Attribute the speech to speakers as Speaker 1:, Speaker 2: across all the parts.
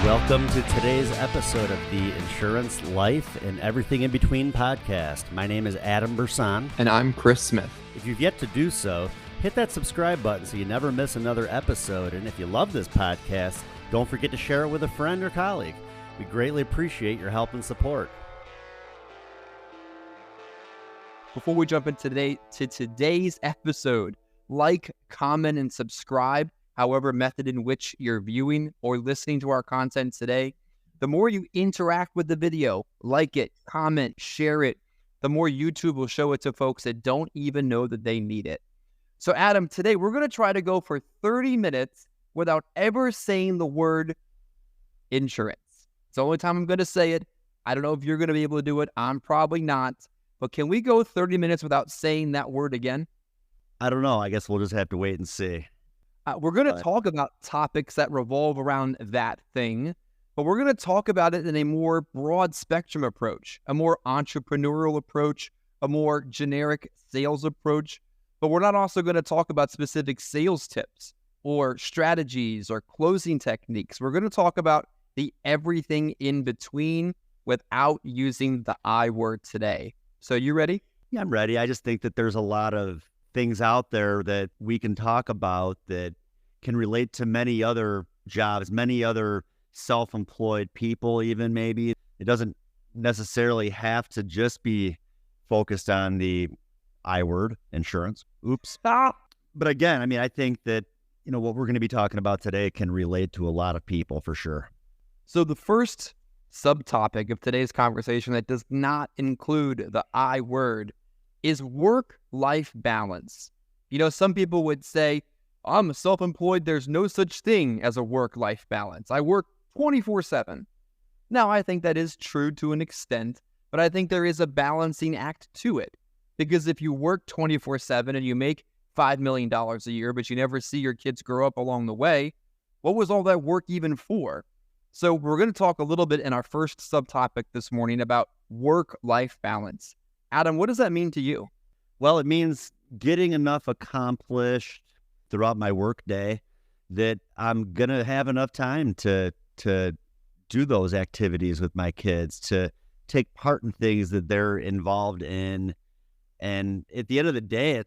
Speaker 1: Welcome to today's episode of the Insurance, Life, and Everything in Between podcast. My name is Adam Brsan.
Speaker 2: And I'm Chris Smith.
Speaker 1: If you've yet to do so, hit that subscribe button so you never miss another episode. And if you love this podcast, don't forget to share it with a friend or colleague. We greatly appreciate your help and support.
Speaker 2: Before we jump into today's episode, like, comment, and subscribe, however method in which you're viewing or listening to our content today. The more you interact with the video, like it, comment, share it, the more YouTube will show it to folks that don't even know that they need it. So Adam, today we're going to try to go for 30 minutes without ever saying the word insurance. It's the only time I'm going to say it. I don't know if you're going to be able to do it. I'm probably not. But can we go 30 minutes without saying that word again?
Speaker 1: I don't know. I guess we'll just have to wait and see.
Speaker 2: We're going to talk about topics that revolve around that thing, but we're going to talk about it in a more broad spectrum approach, a more entrepreneurial approach, a more generic sales approach. But we're not also going to talk about specific sales tips or strategies or closing techniques. We're going to talk about the everything in between without using the I word today. So you ready?
Speaker 1: Yeah, I'm ready. I just think that there's a lot of things out there that we can talk about that can relate to many other jobs, many other self-employed people even maybe. It doesn't necessarily have to just be focused on the I word, insurance. Oops. Stop. But again, I mean, I think that, you know, what we're going to be talking about today can relate to a lot of people for sure.
Speaker 2: So the first subtopic of today's conversation that does not include the I word is work-life balance. You know, some people would say, I'm self-employed, there's no such thing as a work-life balance. I work 24/7. Now, I think that is true to an extent, but I think there is a balancing act to it. Because if you work 24/7 and you make $5 million a year, but you never see your kids grow up along the way, what was all that work even for? So we're going to talk a little bit in our first subtopic this morning about work-life balance. Adam, what does that mean to you?
Speaker 1: Well, it means getting enough accomplished throughout my work day that I'm going to have enough time to do those activities with my kids, to take part in things that they're involved in. And at the end of the day,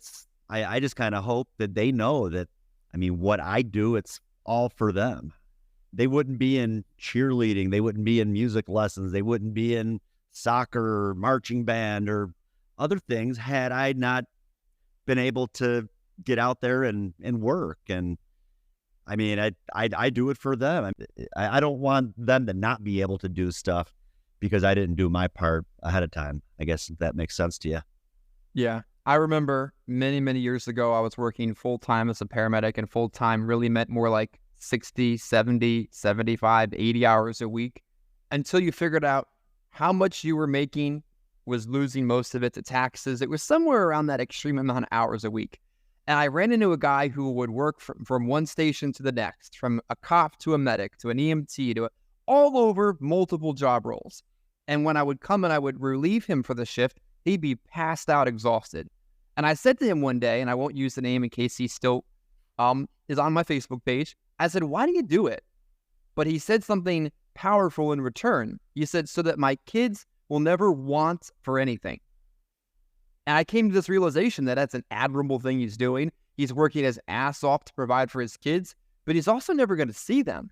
Speaker 1: I just kind of hope that they know that, I mean, what I do, it's all for them. They wouldn't be in cheerleading. They wouldn't be in music lessons. They wouldn't be in soccer or marching band or other things had I not been able to get out there and work. And I mean, I do it for them. I don't want them to not be able to do stuff because I didn't do my part ahead of time. I guess if that makes sense to you.
Speaker 2: Yeah. I remember many, many years ago, I was working full-time as a paramedic, and full-time really meant more like 60, 70, 75, 80 hours a week until you figured out how much you were making was losing most of it to taxes. It was somewhere around that extreme amount of hours a week. And I ran into a guy who would work from one station to the next, from a cop to a medic to an EMT to all over multiple job roles. And when I would come and I would relieve him for the shift, he'd be passed out exhausted. And I said to him one day, and I won't use the name in case he still is on my Facebook page, I said, why do you do it? But he said something powerful in return. He said, so that my kids will never want for anything. And I came to this realization that that's an admirable thing he's doing. He's working his ass off to provide for his kids, but he's also never going to see them.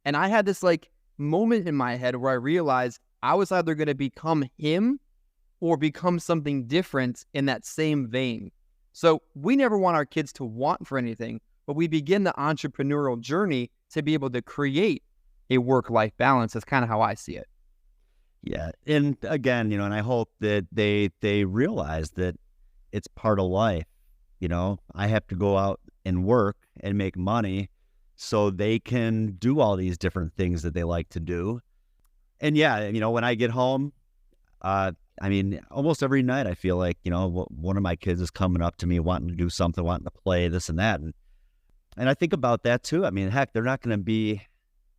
Speaker 2: And I had this like moment in my head where I realized I was either going to become him or become something different in that same vein. So we never want our kids to want for anything, but we begin the entrepreneurial journey to be able to create a work-life balance. That's kind of how I see it.
Speaker 1: Yeah. And again, you know, and I hope that they realize that it's part of life. You know, I have to go out and work and make money so they can do all these different things that they like to do. And yeah, you know, when I get home, I mean, almost every night I feel like, you know, one of my kids is coming up to me wanting to do something, wanting to play this and that. And I think about that too. I mean, heck, they're not going to be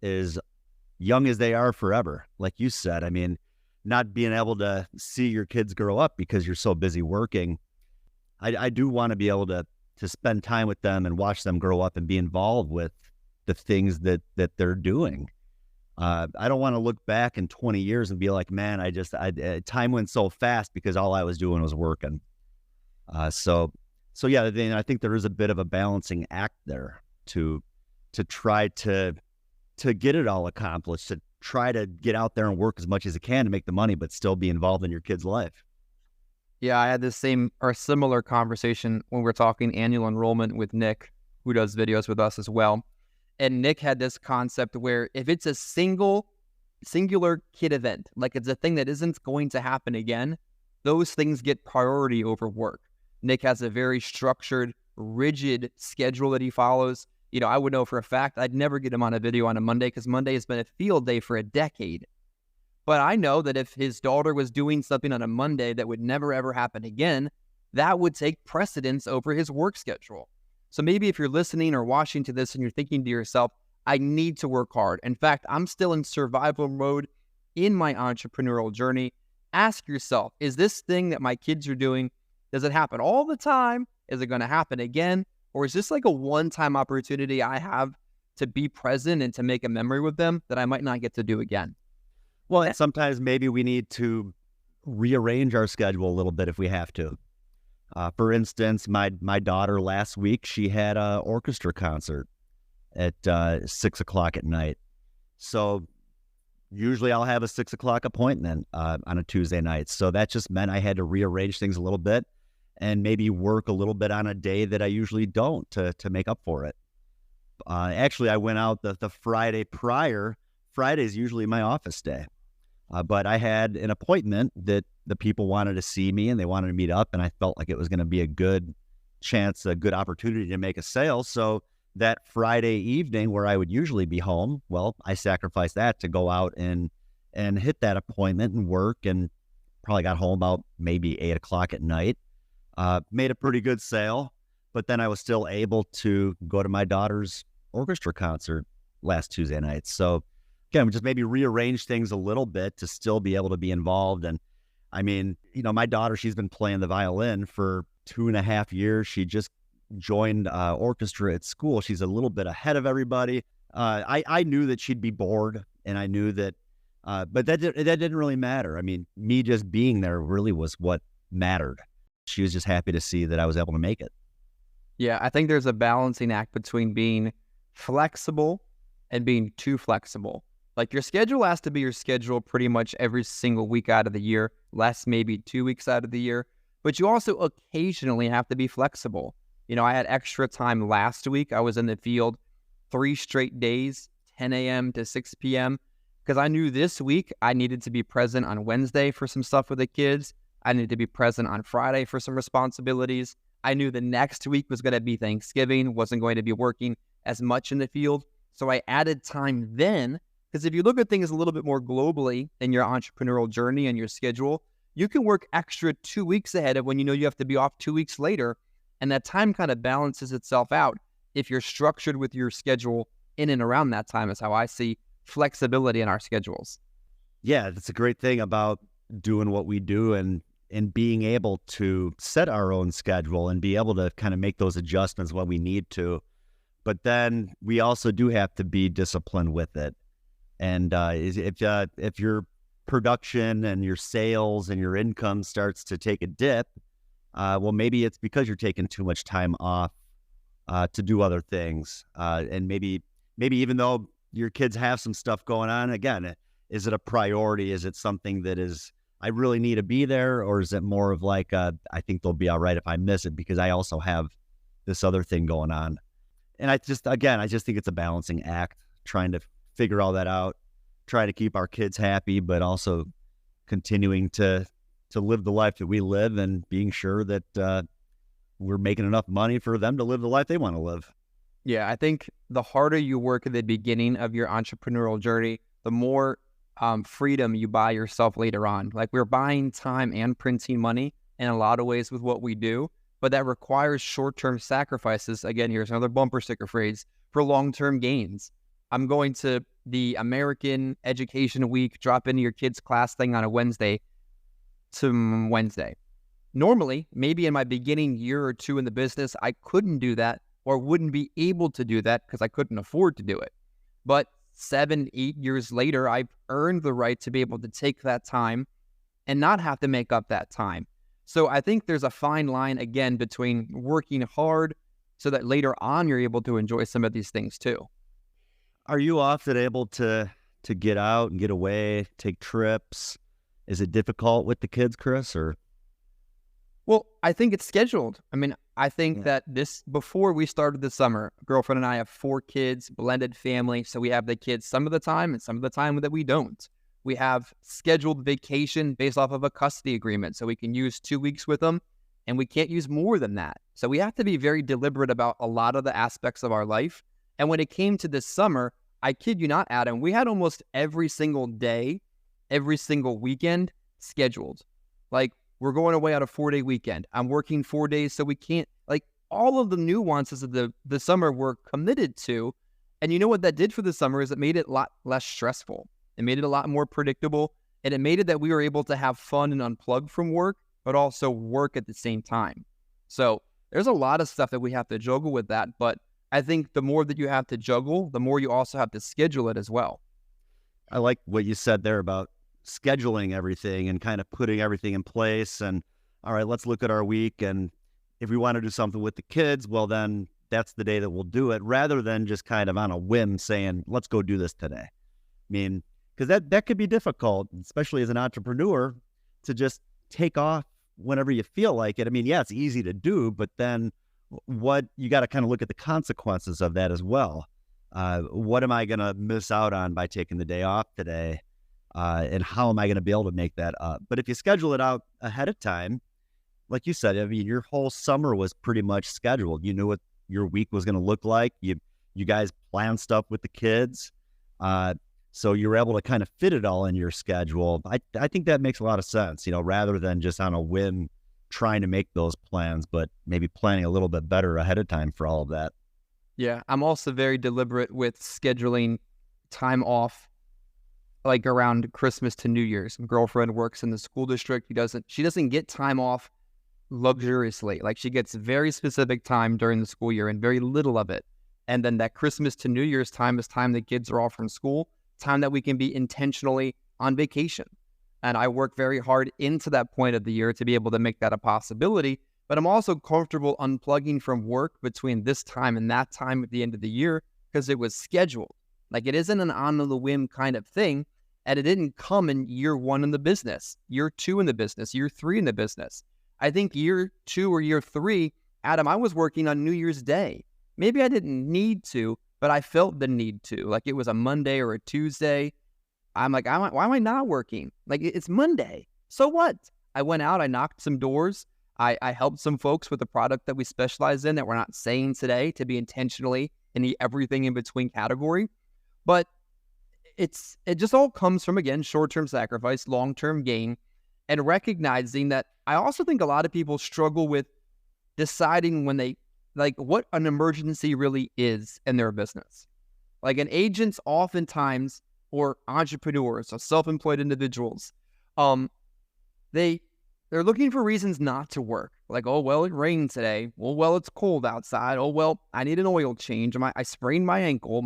Speaker 1: as young as they are forever. Like you said, I mean, not being able to see your kids grow up because you're so busy working. I do want to be able to spend time with them and watch them grow up and be involved with the things that they're doing. I don't want to look back in 20 years and be like, man, time went so fast because all I was doing was working. So yeah, then I think there is a bit of a balancing act there to try to get it all accomplished, to try to get out there and work as much as you can to make the money, but still be involved in your kid's life.
Speaker 2: Yeah, I had this same or similar conversation when we're talking annual enrollment with Nick, who does videos with us as well. And Nick had this concept where if it's a singular kid event, like it's a thing that isn't going to happen again, those things get priority over work. Nick has a very structured, rigid schedule that he follows. You know, I would know for a fact I'd never get him on a video on a Monday because Monday has been a field day for a decade. But I know that if his daughter was doing something on a Monday that would never, ever happen again, that would take precedence over his work schedule. So maybe if you're listening or watching to this and you're thinking to yourself, I need to work hard. In fact, I'm still in survival mode in my entrepreneurial journey. Ask yourself, is this thing that my kids are doing, does it happen all the time? Is it going to happen again? Or is this like a one-time opportunity I have to be present and to make a memory with them that I might not get to do again?
Speaker 1: Well, and sometimes maybe we need to rearrange our schedule a little bit if we have to. For instance, my daughter last week, she had an orchestra concert at 6 o'clock at night. So usually I'll have a 6 o'clock appointment on a Tuesday night. So that just meant I had to rearrange things a little bit and maybe work a little bit on a day that I usually don't to make up for it. Actually, I went out the Friday prior. Friday's usually my office day. But I had an appointment that the people wanted to see me and they wanted to meet up, and I felt like it was going to be a good chance, a good opportunity to make a sale. So that Friday evening where I would usually be home, well, I sacrificed that to go out and hit that appointment and work, and probably got home about maybe 8 o'clock at night. Made a pretty good sale, but then I was still able to go to my daughter's orchestra concert last Tuesday night. So again, we just maybe rearrange things a little bit to still be able to be involved. And I mean, you know, my daughter, she's been playing the violin for 2.5 years. She just joined orchestra at school. She's a little bit ahead of everybody. I knew that she'd be bored, and I knew that, but that didn't really matter. I mean, me just being there really was what mattered. She was just happy to see that I was able to make it.
Speaker 2: Yeah, I think there's a balancing act between being flexible and being too flexible. Like your schedule has to be your schedule pretty much every single week out of the year, less maybe 2 weeks out of the year. But you also occasionally have to be flexible. You know, I had extra time last week. I was in the field 3 straight days, 10 a.m. to 6 p.m. because I knew this week I needed to be present on Wednesday for some stuff with the kids. I needed to be present on Friday for some responsibilities. I knew the next week was going to be Thanksgiving, wasn't going to be working as much in the field. So I added time then, because if you look at things a little bit more globally in your entrepreneurial journey and your schedule, you can work extra 2 weeks ahead of when you know you have to be off 2 weeks later. And that time kind of balances itself out if you're structured with your schedule in and around that time, is how I see flexibility in our schedules.
Speaker 1: Yeah, that's a great thing about doing what we do and being able to set our own schedule and be able to kind of make those adjustments when we need to. But then we also do have to be disciplined with it. And if your production and your sales and your income starts to take a dip, well, maybe it's because you're taking too much time off to do other things. And maybe even though your kids have some stuff going on, again, is it a priority? Is it something that is, I really need to be there? Or is it more of like, I think they'll be all right if I miss it because I also have this other thing going on. And I just think it's a balancing act, trying to figure all that out, trying to keep our kids happy, but also continuing to live the life that we live and being sure that we're making enough money for them to live the life they want to live.
Speaker 2: Yeah, I think the harder you work at the beginning of your entrepreneurial journey, the more freedom you buy yourself later on. Like we're buying time and printing money in a lot of ways with what we do, but that requires short-term sacrifices. Again, here's another bumper sticker phrase for long-term gains. I'm going to the American Education Week, drop into your kids' class thing on a Wednesday to Wednesday. Normally, maybe in my beginning year or two in the business, I couldn't do that or wouldn't be able to do that because I couldn't afford to do it. But 7, 8 years later, I've earned the right to be able to take that time and not have to make up that time. So I think there's a fine line, again, between working hard so that later on you're able to enjoy some of these things too.
Speaker 1: Are you often able to get out and get away, take trips? Is it difficult with the kids, Chris, or?
Speaker 2: Well, I think it's scheduled. I mean, I think
Speaker 1: Yeah.
Speaker 2: that before we started the summer, girlfriend and I have 4 kids, blended family. So we have the kids some of the time and some of the time that we don't. We have scheduled vacation based off of a custody agreement. So we can use 2 weeks with them and we can't use more than that. So we have to be very deliberate about a lot of the aspects of our life. And when it came to this summer, I kid you not, Adam, we had almost every single day, every single weekend scheduled. Like, we're going away on a 4-day weekend. I'm working 4 days, so we can't, like, all of the nuances of the summer we're committed to. And you know what that did for the summer is it made it a lot less stressful. It made it a lot more predictable. And it made it that we were able to have fun and unplug from work, but also work at the same time. So there's a lot of stuff that we have to juggle with that. But I think the more that you have to juggle, the more you also have to schedule it as well.
Speaker 1: I like what you said there about scheduling everything and kind of putting everything in place. And all right, let's look at our week. And if we want to do something with the kids, well, then that's the day that we'll do it, rather than just kind of on a whim saying, let's go do this today. I mean, because that could be difficult, especially as an entrepreneur, to just take off whenever you feel like it. I mean, yeah, it's easy to do, but then what you got to kind of look at the consequences of that as well. What am I going to miss out on by taking the day off today? And how am I going to be able to make that up? But if you schedule it out ahead of time, like you said, I mean, your whole summer was pretty much scheduled. You knew what your week was going to look like. You guys planned stuff with the kids. So you're able to kind of fit it all in your schedule. I think that makes a lot of sense, rather than just on a whim trying to make those plans, but maybe planning a little bit better ahead of time for all of that.
Speaker 2: Yeah, I'm also very deliberate with scheduling time off, like around Christmas to New Year's. My girlfriend works in the school district. She doesn't get time off luxuriously. Like, she gets very specific time during the school year and very little of it. And then that Christmas to New Year's time is time the kids are off from school, time that we can be intentionally on vacation. And I work very hard into that point of the year to be able to make that a possibility. But I'm also comfortable unplugging from work between this time and that time at the end of the year because it was scheduled. Like, it isn't an on the whim kind of thing. And it didn't come in year 1 in the business, year 2 in the business, year 3 in the business. I think year 2 or year 3, Adam, I was working on New Year's Day. Maybe I didn't need to, but I felt the need to. Like, it was a Monday or a Tuesday. I'm like, why am I not working? Like, it's Monday. So what? I went out, I knocked some doors. I helped some folks with a product that we specialize in that we're not saying today, to be intentionally in the everything in between category. But it just all comes from, again, short-term sacrifice, long-term gain, and recognizing that I also think a lot of people struggle with deciding when they, like, what an emergency really is in their business. Like, an agents oftentimes, or entrepreneurs or self-employed individuals, they're looking for reasons not to work. Like, oh, well, it rained today. Well, it's cold outside. Oh, well, I need an oil change. I sprained my ankle.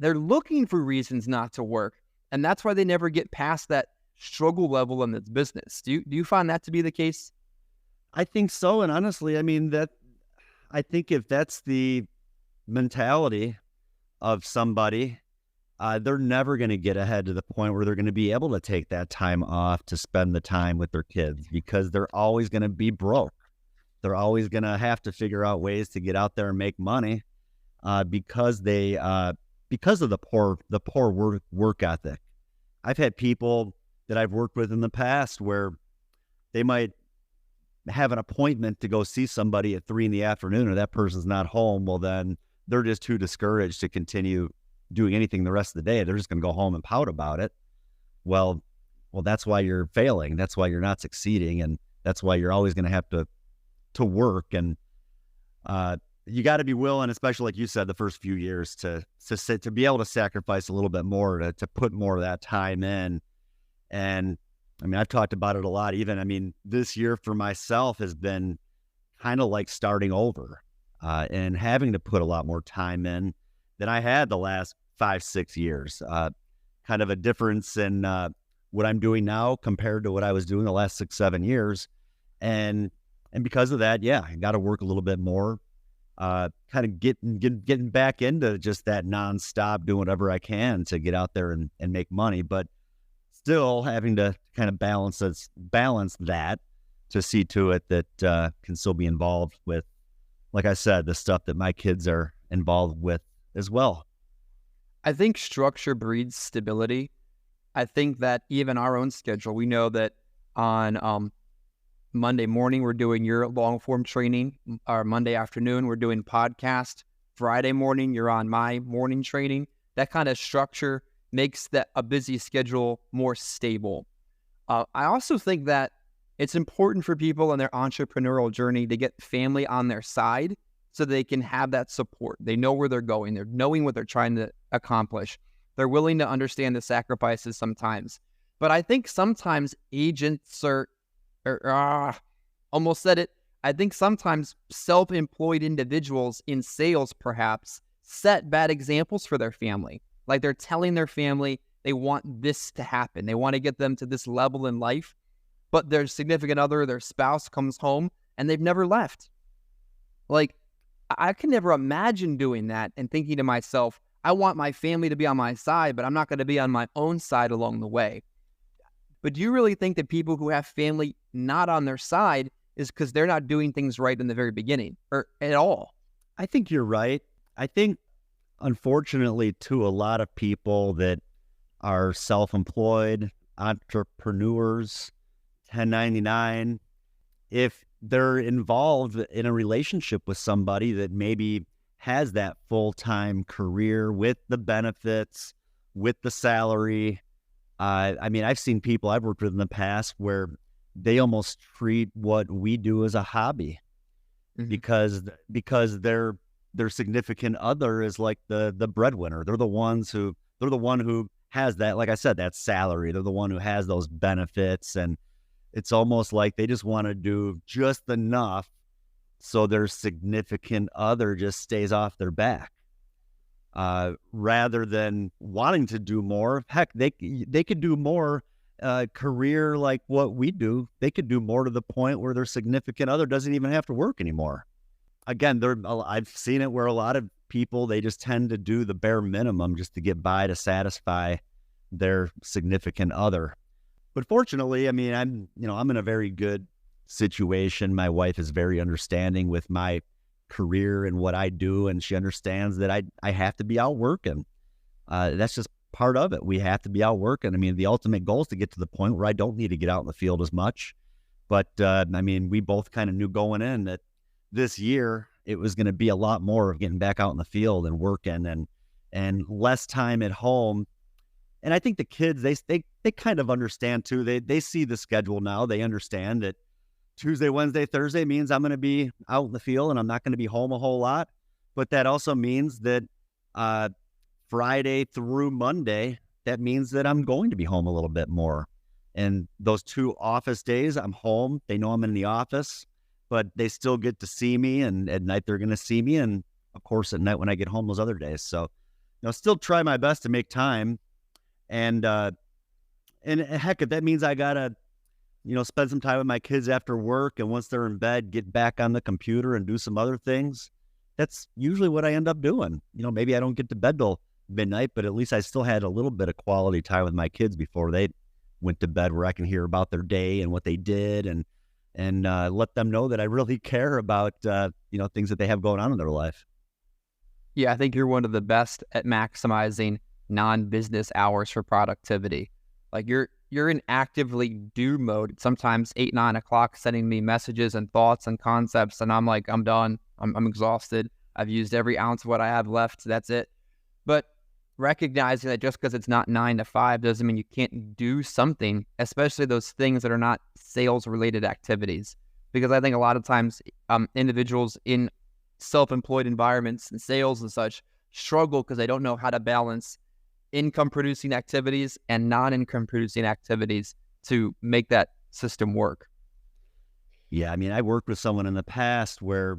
Speaker 2: They're looking for reasons not to work. And that's why they never get past that struggle level in this business. Do you find that to be the case?
Speaker 1: I think so. And honestly, I mean, I think if that's the mentality of somebody, they're never going to get ahead to the point where they're going to be able to take that time off to spend the time with their kids, because they're always going to be broke. They're always going to have to figure out ways to get out there and make money, because of the poor work ethic. I've had people that I've worked with in the past where they might have an appointment to go see somebody at 3 p.m, or that person's not home. Well, then they're just too discouraged to continue doing anything the rest of the day. They're just going to go home and pout about it. Well, that's why you're failing. That's why you're not succeeding. And that's why you're always going to have to work. And, you got to be willing, especially like you said, the first few years to be able to sacrifice a little bit more, to put more of that time in. And I mean, I've talked about it a lot. Even, I mean, this year for myself has been kind of like starting over, and having to put a lot more time in than I had the last 5-6 years. Kind of a difference in what I'm doing now compared to what I was doing the last 6-7 years. And because of that, yeah, I got to work a little bit more, kind of getting back into just that nonstop, doing whatever I can to get out there and make money, but still having to kind of balance that to see to it that can still be involved with, like I said, the stuff that my kids are involved with as well.
Speaker 2: I think structure breeds stability. I think that even our own schedule, we know that on Monday morning, we're doing your long form training. Or Monday afternoon, we're doing podcast. Friday morning, you're on my morning training. That kind of structure makes a busy schedule more stable. I also think that it's important for people in their entrepreneurial journey to get family on their side so they can have that support. They know where they're going. They're knowing what they're trying to accomplish. They're willing to understand the sacrifices sometimes. But I think sometimes agents almost said it. I think sometimes self-employed individuals in sales perhaps set bad examples for their family. Like they're telling their family they want this to happen. They want to get them to this level in life, but their significant other, their spouse comes home and they've never left. Like I can never imagine doing that and thinking to myself, I want my family to be on my side, but I'm not going to be on my own side along the way. But do you really think that people who have family not on their side is because they're not doing things right in the very beginning or at all?
Speaker 1: I think you're right. I think, unfortunately, to a lot of people that are self-employed, entrepreneurs, 1099, if they're involved in a relationship with somebody that maybe has that full-time career with the benefits, with the salary. I mean, I've seen people I've worked with in the past where they almost treat what we do as a hobby because their significant other is like the breadwinner. They're the one who has that, like I said, that salary. They're the one who has those benefits, and it's almost like they just want to do just enough so their significant other just stays off their back, rather than wanting to do more. Heck, they could do more career like what we do. They could do more to the point where their significant other doesn't even have to work anymore. Again, I've seen it where a lot of people, they just tend to do the bare minimum just to get by, to satisfy their significant other. But fortunately, I mean, I'm in a very good situation. My wife is very understanding with my career and what I do, and she understands that I have to be out working. That's just part of it. We have to be out working. I mean, the ultimate goal is to get to the point where I don't need to get out in the field as much. But I mean, we both kind of knew going in that this year it was going to be a lot more of getting back out in the field and working and less time at home. And I think the kids, they kind of understand too. They see the schedule now. They understand that Tuesday, Wednesday, Thursday means I'm going to be out in the field and I'm not going to be home a whole lot. But that also means that Friday through Monday, that means that I'm going to be home a little bit more. And those 2 office days, I'm home. They know I'm in the office, but they still get to see me. And at night, they're going to see me. And of course, at night when I get home those other days. So, still try my best to make time. And heck, if that means I got to, spend some time with my kids after work, and once they're in bed, get back on the computer and do some other things, that's usually what I end up doing. Maybe I don't get to bed till midnight, but at least I still had a little bit of quality time with my kids before they went to bed, where I can hear about their day and what they did, and let them know that I really care about, things that they have going on in their life.
Speaker 2: Yeah, I think you're one of the best at maximizing non-business hours for productivity. Like you're in actively do mode, sometimes 8, 9 o'clock, sending me messages and thoughts and concepts. And I'm like, I'm done. I'm exhausted. I've used every ounce of what I have left. That's it. But recognizing that just because it's not 9 to 5 doesn't mean you can't do something, especially those things that are not sales related activities. Because I think a lot of times individuals in self-employed environments and sales and such struggle because they don't know how to balance income producing activities and non-income producing activities to make that system work.
Speaker 1: Yeah, I mean, I worked with someone in the past where,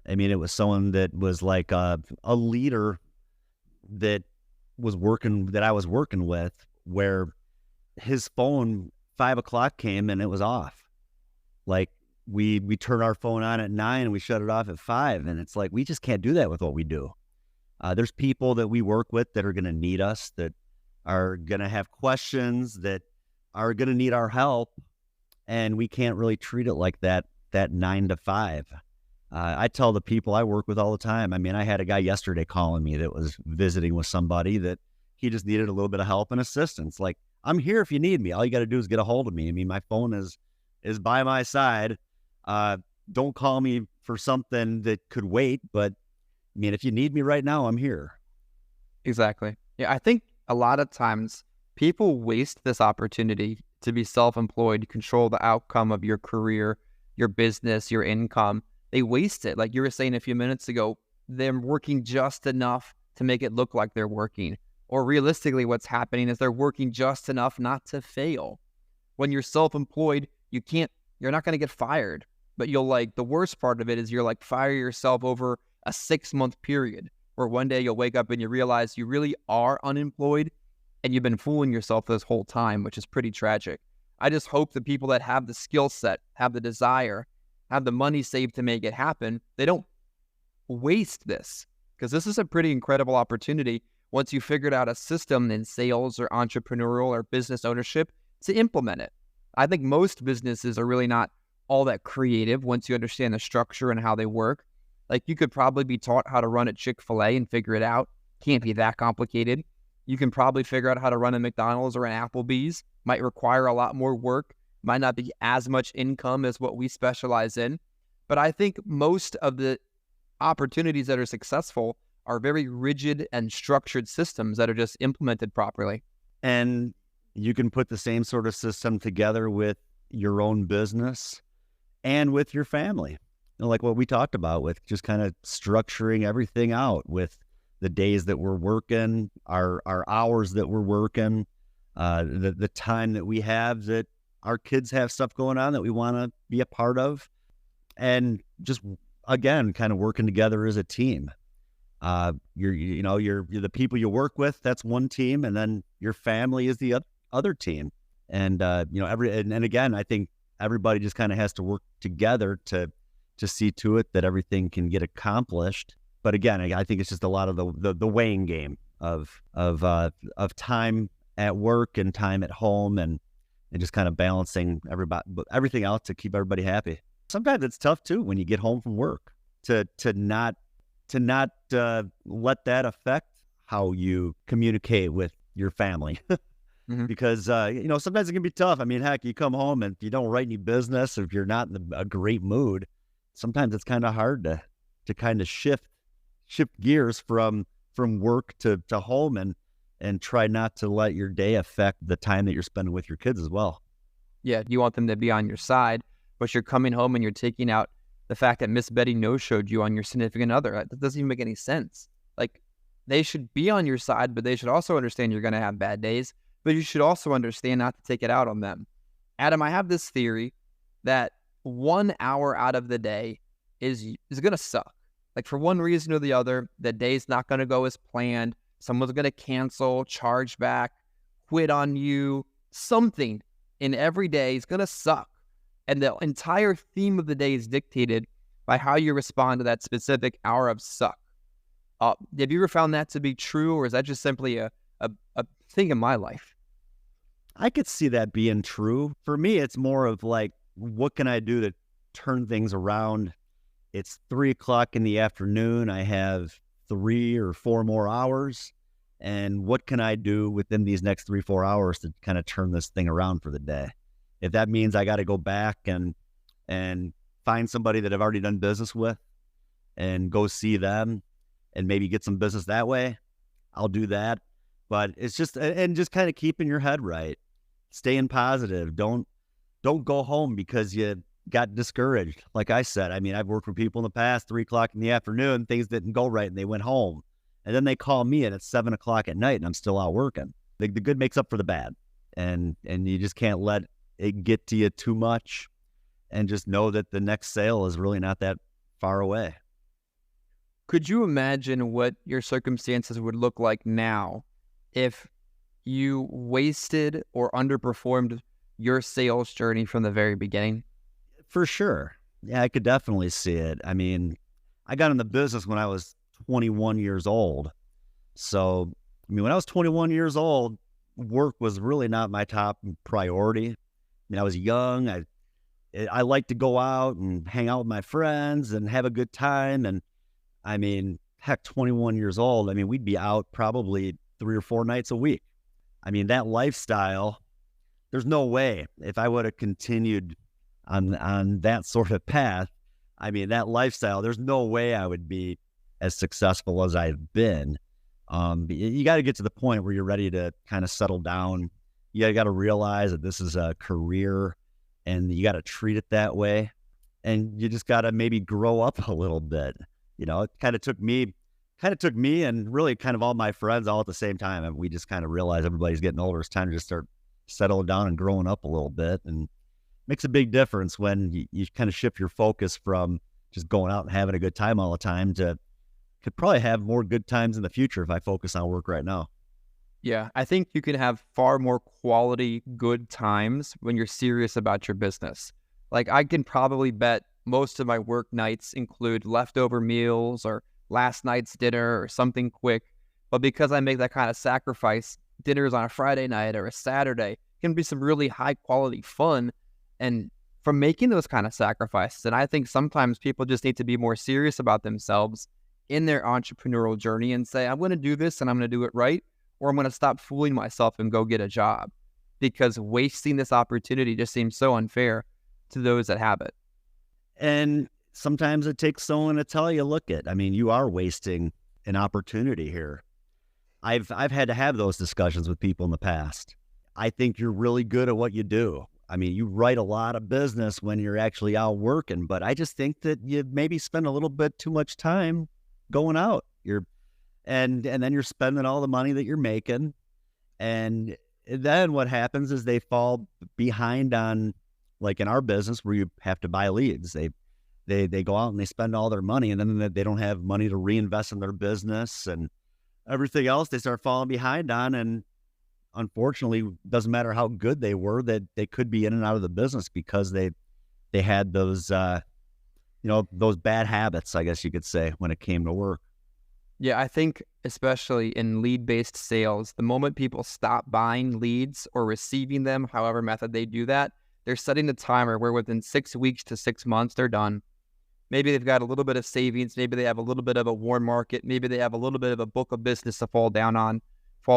Speaker 1: it was someone that was like a leader that I was working with, where his phone 5 o'clock came and it was off. Like we turn our phone on at 9 and we shut it off at 5, and it's like we just can't do that with what we do. There's people that we work with that are going to need us, that are going to have questions, that are going to need our help, and we can't really treat it like that 9 to 5. I tell the people I work with all the time. I mean, I had a guy yesterday calling me that was visiting with somebody that he just needed a little bit of help and assistance. Like, I'm here if you need me. All you got to do is get a hold of me. I mean, my phone is by my side. Don't call me for something that could wait, but I mean, if you need me right now, I'm here.
Speaker 2: Exactly. Yeah, I think a lot of times people waste this opportunity to be self-employed, control the outcome of your career, your business, your income. They waste it. Like you were saying a few minutes ago, they're working just enough to make it look like they're working. Or realistically, what's happening is they're working just enough not to fail. When you're self-employed, you're not going to get fired. But the worst part of it is you're fire yourself over a 6-month period where one day you'll wake up and you realize you really are unemployed and you've been fooling yourself this whole time, which is pretty tragic. I just hope the people that have the skill set, have the desire, have the money saved to make it happen, they don't waste this, because this is a pretty incredible opportunity once you figured out a system in sales or entrepreneurial or business ownership to implement it. I think most businesses are really not all that creative once you understand the structure and how they work. Like, you could probably be taught how to run a Chick-fil-A and figure it out. Can't be that complicated. You can probably figure out how to run a McDonald's or an Applebee's. Might require a lot more work. Might not be as much income as what we specialize in. But I think most of the opportunities that are successful are very rigid and structured systems that are just implemented properly.
Speaker 1: And you can put the same sort of system together with your own business and with your family. You know, like what we talked about with just kind of structuring everything out with the days that we're working, our hours that we're working, the time that we have, that our kids have stuff going on that we want to be a part of, and just, again, kind of working together as a team. You're the people you work with, that's one team, and then your family is the other team. And and again, I think everybody just kind of has to work together to see to it that everything can get accomplished. But again, I think it's just a lot of the weighing game of time at work and time at home, and just kind of balancing everything out to keep everybody happy. Sometimes it's tough too when you get home from work to not let that affect how you communicate with your family. Mm-hmm. Because sometimes it can be tough. I mean, heck, you come home and if you don't write any business, or if you're not in a great mood, sometimes it's kind of hard to kind of shift gears from work to home, and try not to let your day affect the time that you're spending with your kids as well.
Speaker 2: Yeah, you want them to be on your side, but you're coming home and you're taking out the fact that Miss Betty no-showed you on your significant other. That doesn't even make any sense. Like, they should be on your side, but they should also understand you're going to have bad days, but you should also understand not to take it out on them. Adam, I have this theory that 1 hour out of the day is going to suck. Like, for one reason or the other, the day's not going to go as planned. Someone's going to cancel, charge back, quit on you. Something in every day is going to suck. And the entire theme of the day is dictated by how you respond to that specific hour of suck. Have you ever found that to be true, or is that just simply a thing in my life?
Speaker 1: I could see that being true. For me, it's more of like, what can I do to turn things around? It's 3:00 in the afternoon. I have 3 or 4 more hours. And what can I do within these next 3-4 hours to kind of turn this thing around for the day? If that means I got to go back and find somebody that I've already done business with and go see them and maybe get some business that way, I'll do that. But it's just kind of keeping your head right, staying positive. Don't go home because you got discouraged. Like I said, I mean, I've worked with people in the past, 3:00 in the afternoon, things didn't go right and they went home. And then they call me and it's 7:00 at night and I'm still out working. The good makes up for the bad. And you just can't let it get to you too much, and just know that the next sale is really not that far away.
Speaker 2: Could you imagine what your circumstances would look like now if you wasted or underperformed your sales journey from the very beginning?
Speaker 1: For sure. Yeah, I could definitely see it. I mean, I got in the business when I was 21 years old. So, I mean, when I was 21 years old, work was really not my top priority. I mean, I was young. I like to go out and hang out with my friends and have a good time. And I mean, heck, 21 years old, I mean, we'd be out probably 3 or 4 nights a week. I mean, that lifestyle, there's no way if I would have continued on that sort of path. I mean, that lifestyle, there's no way I would be as successful as I've been. You got to get to the point where you're ready to kind of settle down. You got to realize that this is a career and you got to treat it that way. And you just got to maybe grow up a little bit. You know, it kind of took me and really kind of all my friends all at the same time. And we just kind of realized everybody's getting older. It's time to just start settling down and growing up a little bit. And makes a big difference when you kind of shift your focus from just going out and having a good time all the time to could probably have more good times in the future if I focus on work right now.
Speaker 2: Yeah, I think you can have far more quality good times when you're serious about your business. Like I can probably bet most of my work nights include leftover meals or last night's dinner or something quick. But because I make that kind of sacrifice, dinners on a Friday night or a Saturday can be some really high quality fun. And from making those kind of sacrifices, and I think sometimes people just need to be more serious about themselves in their entrepreneurial journey and say, I'm going to do this and I'm going to do it right, or I'm going to stop fooling myself and go get a job, because wasting this opportunity just seems so unfair to those that have it.
Speaker 1: And sometimes it takes someone to tell you, look I mean, you are wasting an opportunity here. I've had to have those discussions with people in the past. I think you're really good at what you do. I mean, you write a lot of business when you're actually out working, but I just think that you maybe spend a little bit too much time going out. And then you're spending all the money that you're making. And then what happens is they fall behind on, like in our business where you have to buy leads. They go out and they spend all their money, and then they don't have money to reinvest in their business and everything else they start falling behind on. And unfortunately, doesn't matter how good they were, that they could be in and out of the business because they had those, those bad habits, I guess you could say, when it came to work.
Speaker 2: Yeah, I think especially in lead-based sales, the moment people stop buying leads or receiving them, however method they do that, they're setting the timer where within 6 weeks to 6 months, they're done. Maybe they've got a little bit of savings. Maybe they have a little bit of a warm market. Maybe they have a little bit of a book of business to fall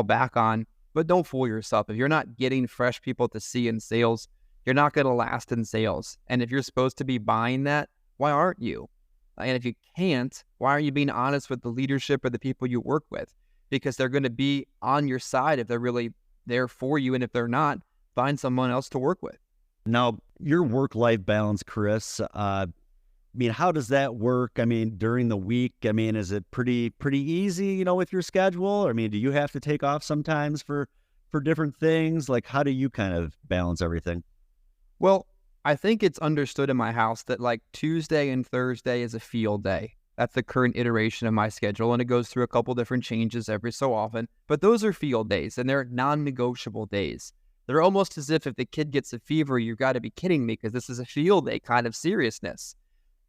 Speaker 2: back on. But don't fool yourself. If you're not getting fresh people to see in sales, you're not going to last in sales. And if you're supposed to be buying that, why aren't you? And if you can't, why aren't you being honest with the leadership or the people you work with? Because they're going to be on your side if they're really there for you. And if they're not, find someone else to work with.
Speaker 1: Now, your work-life balance, Chris, I mean, how does that work? I mean, during the week, I mean, is it pretty easy, with your schedule? I mean, do you have to take off sometimes for different things? Like, how do you kind of balance everything?
Speaker 2: Well, I think it's understood in my house that like Tuesday and Thursday is a field day. That's the current iteration of my schedule, and it goes through a couple different changes every so often. But those are field days, and they're non-negotiable days. They're almost as if the kid gets a fever, you've got to be kidding me, because this is a field day kind of seriousness.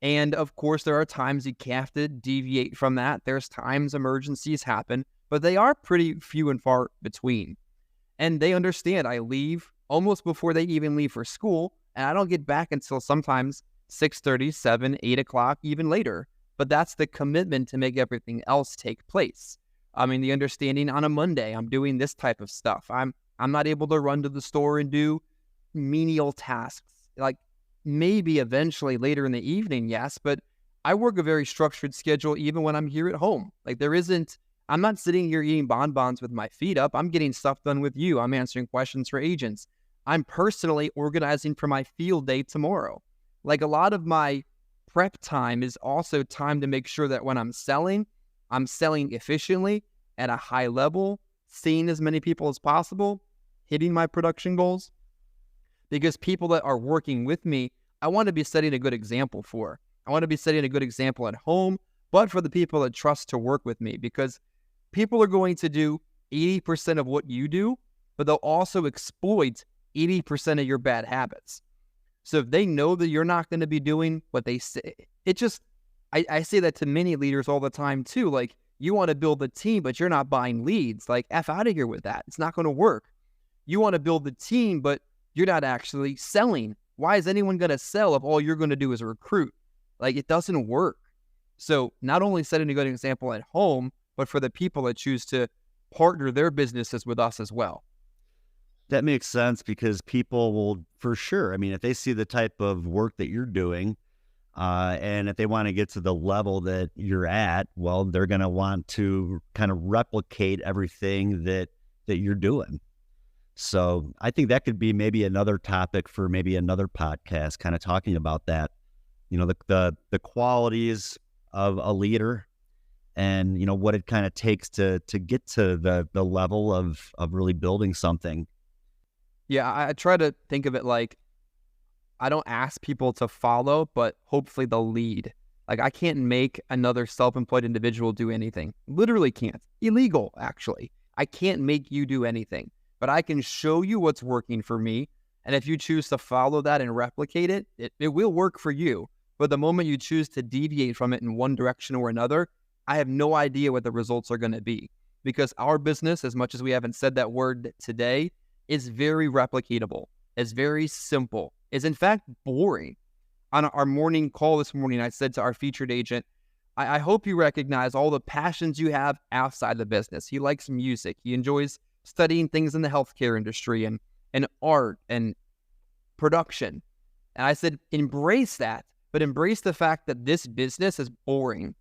Speaker 2: And of course, there are times you have to deviate from that. There's times emergencies happen, but they are pretty few and far between. And they understand I leave almost before they even leave for school, and I don't get back until sometimes 6:30, 7, 8 o'clock, even later. But that's the commitment to make everything else take place. I mean, the understanding on a Monday, I'm doing this type of stuff. I'm not able to run to the store and do menial tasks. Like maybe eventually later in the evening, yes, but I work a very structured schedule even when I'm here at home. Like I'm not sitting here eating bonbons with my feet up. I'm getting stuff done with you. I'm answering questions for agents. I'm personally organizing for my field day tomorrow. Like a lot of my prep time is also time to make sure that when I'm selling efficiently at a high level, seeing as many people as possible, hitting my production goals. Because people that are working with me, I want to be setting a good example for. I want to be setting a good example at home, but for the people that trust to work with me, because people are going to do 80% of what you do, but they'll also exploit 80% of your bad habits. So if they know that you're not going to be doing what they say, I say that to many leaders all the time too. Like, you want to build a team, but you're not buying leads. Like, F out of here with that. It's not going to work. You want to build the team, but you're not actually selling. Why is anyone going to sell if all you're going to do is recruit? Like, it doesn't work. So not only setting a good example at home, but for the people that choose to partner their businesses with us as well.
Speaker 1: That makes sense, because people will, for sure, I mean, if they see the type of work that you're doing, and if they want to get to the level that you're at, well, they're going to want to kind of replicate everything that you're doing. So I think that could be maybe another topic for maybe another podcast, kind of talking about that, the qualities of a leader, and, what it kind of takes to get to the level of really building something.
Speaker 2: Yeah, I try to think of it like, I don't ask people to follow, but hopefully they'll lead. Like, I can't make another self-employed individual do anything. Literally can't. Illegal, actually. I can't make you do anything, but I can show you what's working for me. And if you choose to follow that and replicate it, it will work for you. But the moment you choose to deviate from it in one direction or another, I have no idea what the results are going to be. Because our business, as much as we haven't said that word today, is very replicatable. It's very simple. Is in fact boring. On our morning call this morning, I said to our featured agent, I hope you recognize all the passions you have outside the business. He likes music. He enjoys studying things in the healthcare industry and art and production. And I said, embrace that, but embrace the fact that this business is boring.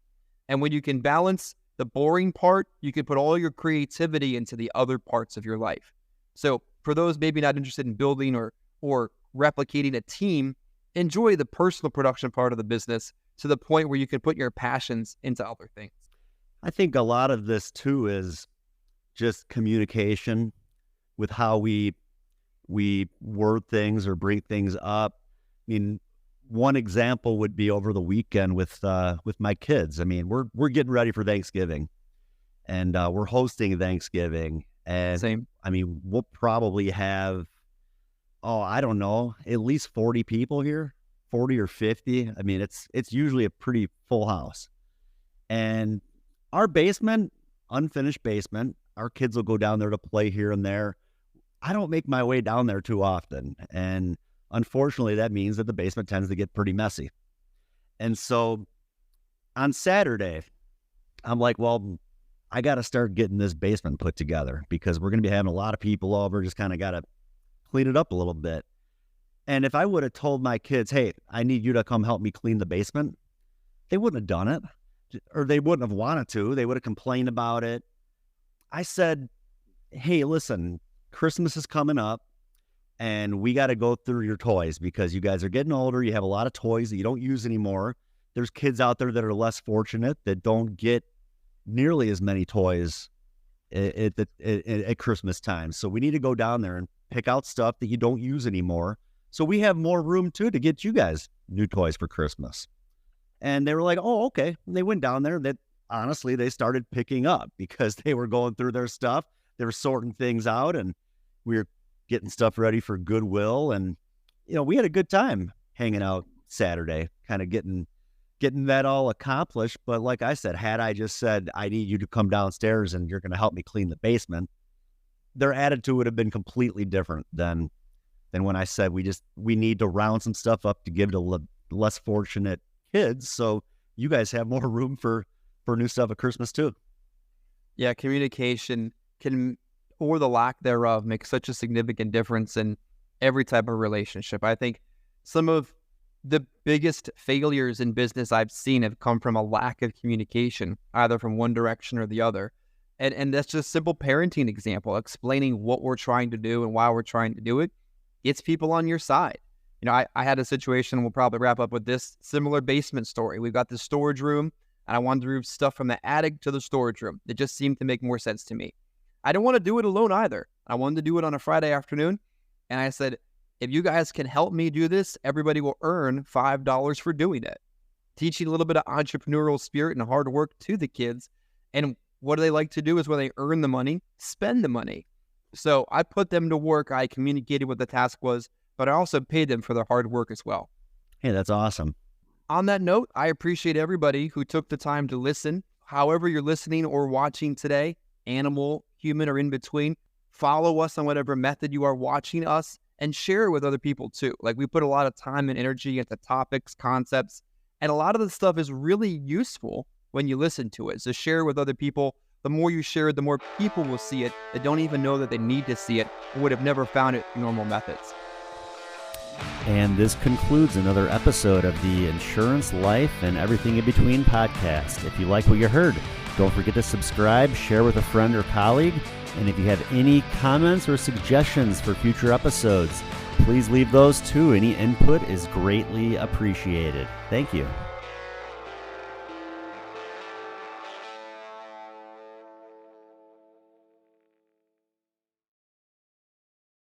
Speaker 2: And when you can balance the boring part, you can put all your creativity into the other parts of your life. So for those maybe not interested in building or replicating a team, enjoy the personal production part of the business to the point where you can put your passions into other things.
Speaker 1: I think a lot of this too is just communication with how we word things or bring things up. I mean, one example would be over the weekend with my kids. I mean, we're getting ready for Thanksgiving, and we're hosting Thanksgiving. And
Speaker 2: Same.
Speaker 1: I mean, we'll probably have, I don't know, at least 40 people here, 40 or 50. I mean, it's usually a pretty full house. And our basement, unfinished basement, our kids will go down there to play here and there. I don't make my way down there too often. And unfortunately, that means that the basement tends to get pretty messy. And so on Saturday, I'm like, well, I got to start getting this basement put together, because we're going to be having a lot of people over, just kind of got to clean it up a little bit. And if I would have told my kids, hey, I need you to come help me clean the basement, they wouldn't have done it, or they wouldn't have wanted to. They would have complained about it. I said, hey, listen, Christmas is coming up, and we got to go through your toys, because you guys are getting older. You have a lot of toys that you don't use anymore. There's kids out there that are less fortunate that don't get nearly as many toys at Christmas time. So we need to go down there and pick out stuff that you don't use anymore, so we have more room too to get you guys new toys for Christmas. And they were like, oh, okay. And they went down there. That honestly, they started picking up, because they were going through their stuff. They were sorting things out, and we were getting stuff ready for Goodwill. And, we had a good time hanging out Saturday, kind of getting that all accomplished. But like I said, had I just said, I need you to come downstairs and you're going to help me clean the basement, their attitude would have been completely different than when I said, we need to round some stuff up to give to less fortunate kids, so you guys have more room for new stuff at Christmas too.
Speaker 2: Yeah, communication can, or the lack thereof, make such a significant difference in every type of relationship. I think some of the biggest failures in business I've seen have come from a lack of communication, either from one direction or the other. And that's just simple parenting example, explaining what we're trying to do and why we're trying to do it. Gets people on your side. I had a situation, we'll probably wrap up with this, similar basement story. We've got this storage room, and I wanted to move stuff from the attic to the storage room. It just seemed to make more sense to me. I didn't want to do it alone either. I wanted to do it on a Friday afternoon. And I said, if you guys can help me do this, everybody will earn $5 for doing it. Teaching a little bit of entrepreneurial spirit and hard work to the kids. And what do they like to do is when they earn the money, spend the money. So I put them to work. I communicated what the task was, but I also paid them for their hard work as well.
Speaker 1: Hey, that's awesome.
Speaker 2: On that note, I appreciate everybody who took the time to listen. However you're listening or watching today, animal, human, or in between, follow us on whatever method you are watching us and share it with other people too. Like, we put a lot of time and energy into topics, concepts, and a lot of the stuff is really useful when you listen to it. So share it with other people. The more you share it, the more people will see it that don't even know that they need to see it or would have never found it through normal methods.
Speaker 1: And this concludes another episode of the Insurance, Life, and Everything in Between podcast. If you like what you heard, don't forget to subscribe, share with a friend or colleague. And if you have any comments or suggestions for future episodes, please leave those too. Any input is greatly appreciated. Thank you.